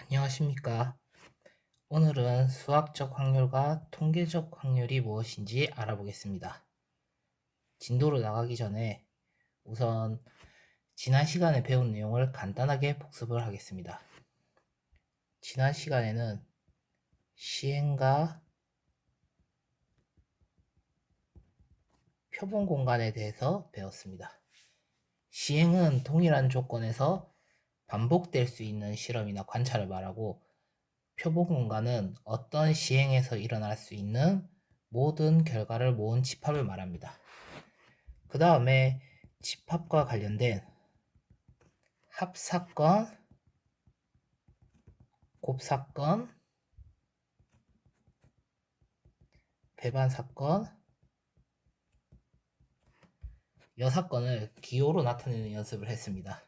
안녕하십니까. 오늘은 수학적 확률과 통계적 확률이 무엇인지 알아보겠습니다. 진도로 나가기 전에 우선 지난 시간에 배운 내용을 간단하게 복습을 하겠습니다. 지난 시간에는 시행과 표본 공간에 대해서 배웠습니다. 시행은 동일한 조건에서 반복될 수 있는 실험이나 관찰을 말하고, 표본 공간은 어떤 시행에서 일어날 수 있는 모든 결과를 모은 집합을 말합니다. 그 다음에 집합과 관련된 합사건, 곱사건, 배반사건, 여사건을 기호로 나타내는 연습을 했습니다.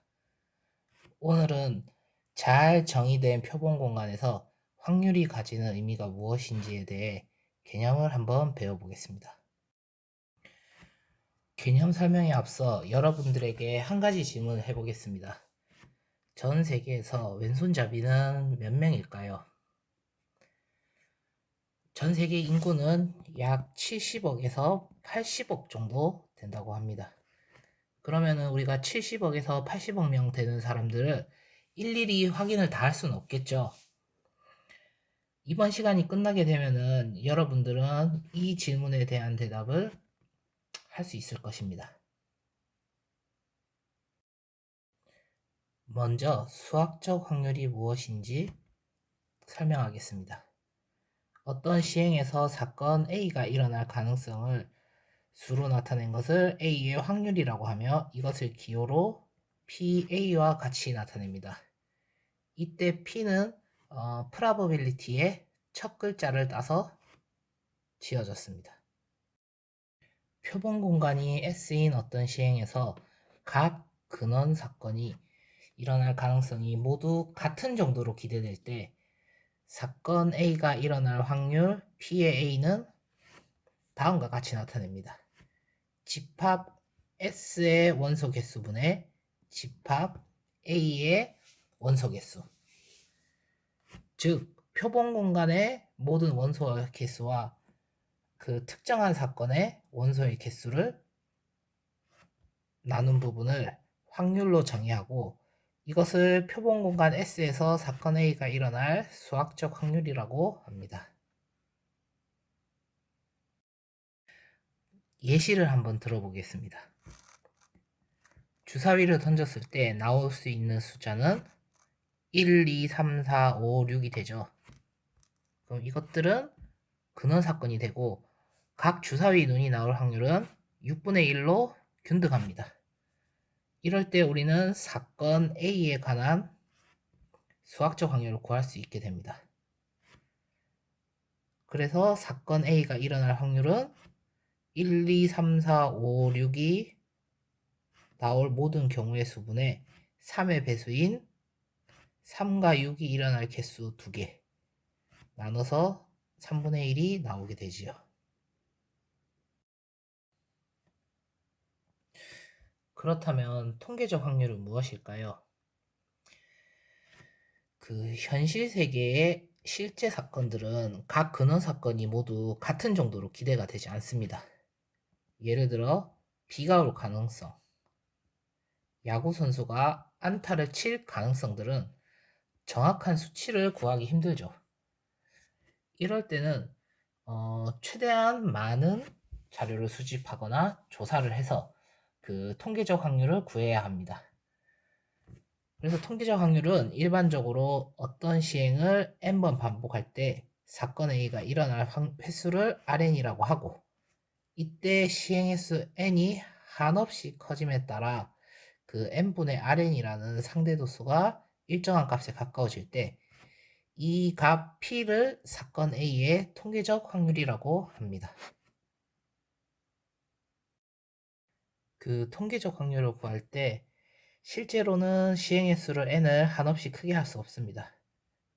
오늘은 잘 정의된 표본 공간에서 확률이 가지는 의미가 무엇인지에 대해 개념을 한번 배워보겠습니다. 개념 설명에 앞서 여러분들에게 한 가지 질문을 해보겠습니다. 전 세계에서 왼손잡이는 몇 명일까요? 전 세계 인구는 약 70억에서 80억 정도 된다고 합니다. 그러면은 우리가 70억에서 80억 명 되는 사람들을 일일이 확인을 다 할 수는 없겠죠. 이번 시간이 끝나게 되면은 여러분들은 이 질문에 대한 대답을 할 수 있을 것입니다. 먼저 수학적 확률이 무엇인지 설명하겠습니다. 어떤 시행에서 사건 A가 일어날 가능성을 수로 나타낸 것을 A의 확률이라고 하며, 이것을 기호로 PA와 같이 나타냅니다. 이때 P는 probability의 첫 글자를 따서 지어졌습니다. 표본 공간이 S인 어떤 시행에서 각 근원 사건이 일어날 가능성이 모두 같은 정도로 기대될 때, 사건 A가 일어날 확률 P의 A는 다음과 같이 나타냅니다. 집합 S의 원소 개수분의 집합 A의 원소 개수. 즉, 표본 공간의 모든 원소 개수와 그 특정한 사건의 원소의 개수를 나눈 부분을 확률로 정의하고, 이것을 표본 공간 S에서 사건 A가 일어날 수학적 확률이라고 합니다. 예시를 한번 들어보겠습니다. 주사위를 던졌을 때 나올 수 있는 숫자는 1, 2, 3, 4, 5, 6이 되죠. 그럼 이것들은 근원 사건이 되고, 각 주사위 눈이 나올 확률은 6분의 1로 균등합니다. 이럴 때 우리는 사건 A에 관한 수학적 확률을 구할 수 있게 됩니다. 그래서 사건 A가 일어날 확률은 1, 2, 3, 4, 5, 6이 나올 모든 경우의 수분의 3의 배수인 3과 6이 일어날 개수 2개 나눠서 3분의 1이 나오게 되지요. 그렇다면 통계적 확률은 무엇일까요? 그 현실 세계의 실제 사건들은 각 근원 사건이 모두 같은 정도로 기대가 되지 않습니다. 예를 들어 비가 올 가능성, 야구 선수가 안타를 칠 가능성들은 정확한 수치를 구하기 힘들죠. 이럴 때는 최대한 많은 자료를 수집하거나 조사를 해서 그 통계적 확률을 구해야 합니다. 그래서 통계적 확률은 일반적으로 어떤 시행을 n번 반복할 때 사건 A가 일어날 횟수를 Rn이라고 하고, 이때 시행 횟수 n이 한없이 커짐에 따라 그 n분의 Rn이라는 상대도수가 일정한 값에 가까워질 때 이 값 P를 사건 A의 통계적 확률이라고 합니다. 그 통계적 확률을 구할 때 실제로는 시행 횟수를 n을 한없이 크게 할 수 없습니다.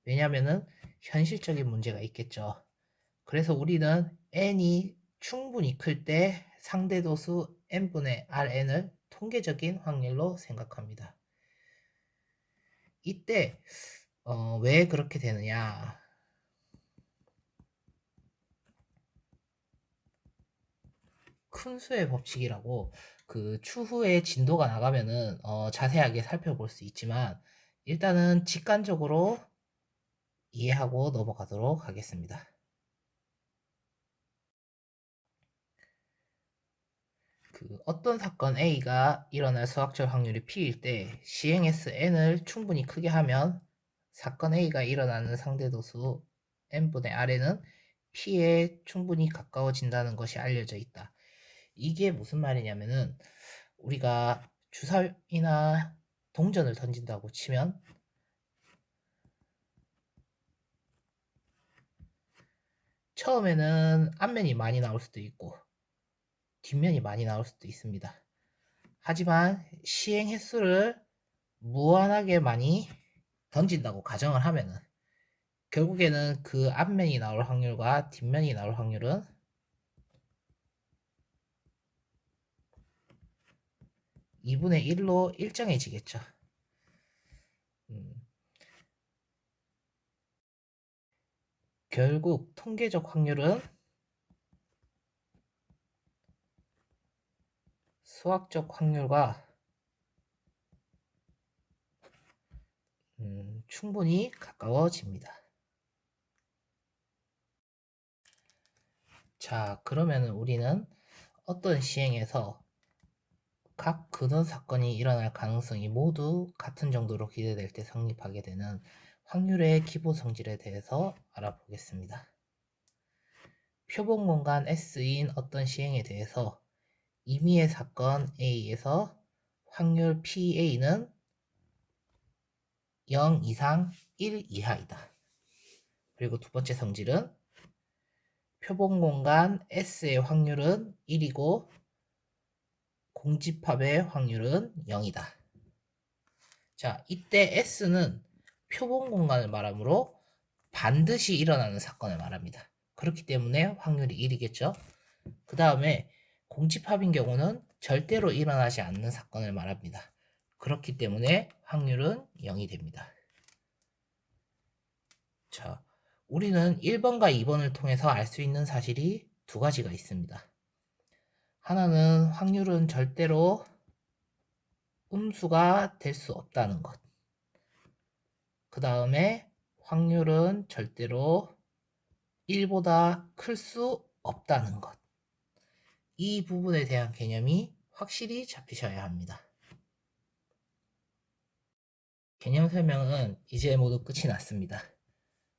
왜냐하면 현실적인 문제가 있겠죠. 그래서 우리는 n이 충분히 클 때 상대도수 n분의 Rn을 통계적인 확률로 생각합니다. 이때 왜 그렇게 되느냐? 큰 수의 법칙이라고 그 추후에 진도가 나가면은 자세하게 살펴볼 수 있지만 일단은 직관적으로 이해하고 넘어가도록 하겠습니다. 그 어떤 사건 A가 일어날 수학적 확률이 P일 때 시행S N을 충분히 크게 하면 사건 A가 일어나는 상대도수 N분의 R에는 P에 충분히 가까워진다는 것이 알려져 있다. 이게 무슨 말이냐면은 우리가 주사위나 동전을 던진다고 치면 처음에는 앞면이 많이 나올 수도 있고 뒷면이 많이 나올 수도 있습니다. 하지만 시행 횟수를 무한하게 많이 던진다고 가정을 하면은 결국에는 그 앞면이 나올 확률과 뒷면이 나올 확률은 2분의 1로 일정해지겠죠. 결국 통계적 확률은 수학적 확률과 충분히 가까워집니다. 자, 그러면 우리는 어떤 시행에서 각 근원 사건이 일어날 가능성이 모두 같은 정도로 기대될 때 성립하게 되는 확률의 기본 성질에 대해서 알아보겠습니다. 표본 공간 S인 어떤 시행에 대해서 임의의 사건 A에서 확률 PA는 0 이상 1 이하이다. 그리고 두 번째 성질은 표본 공간 S의 확률은 1이고 공집합의 확률은 0이다. 자, 이때 S는 표본 공간을 말하므로 반드시 일어나는 사건을 말합니다. 그렇기 때문에 확률이 1이겠죠. 그 다음에 공집합인 경우는 절대로 일어나지 않는 사건을 말합니다. 그렇기 때문에 확률은 0이 됩니다. 자, 우리는 1번과 2번을 통해서 알 수 있는 사실이 두 가지가 있습니다. 하나는 확률은 절대로 음수가 될 수 없다는 것. 그 다음에 확률은 절대로 1보다 클 수 없다는 것. 이 부분에 대한 개념이 확실히 잡히셔야 합니다. 개념 설명은 이제 모두 끝이 났습니다.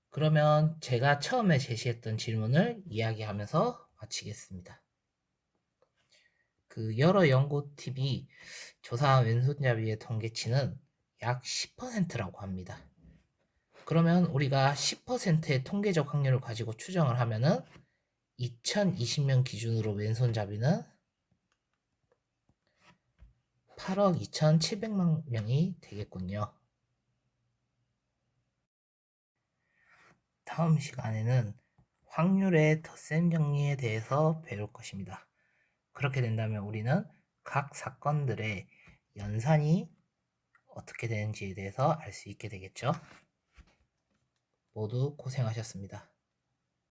그러면 제가 처음에 제시했던 질문을 이야기하면서 마치겠습니다. 그 여러 연구팀이 조사한 왼손잡이의 통계치는 약 10%라고 합니다. 그러면 우리가 10%의 통계적 확률을 가지고 추정을 하면은 2020년 기준으로 왼손잡이는 8억 2,700만 명이 되겠군요. 다음 시간에는 확률의 덧셈 정리에 대해서 배울 것입니다. 그렇게 된다면 우리는 각 사건들의 연산이 어떻게 되는지에 대해서 알 수 있게 되겠죠. 모두 고생하셨습니다.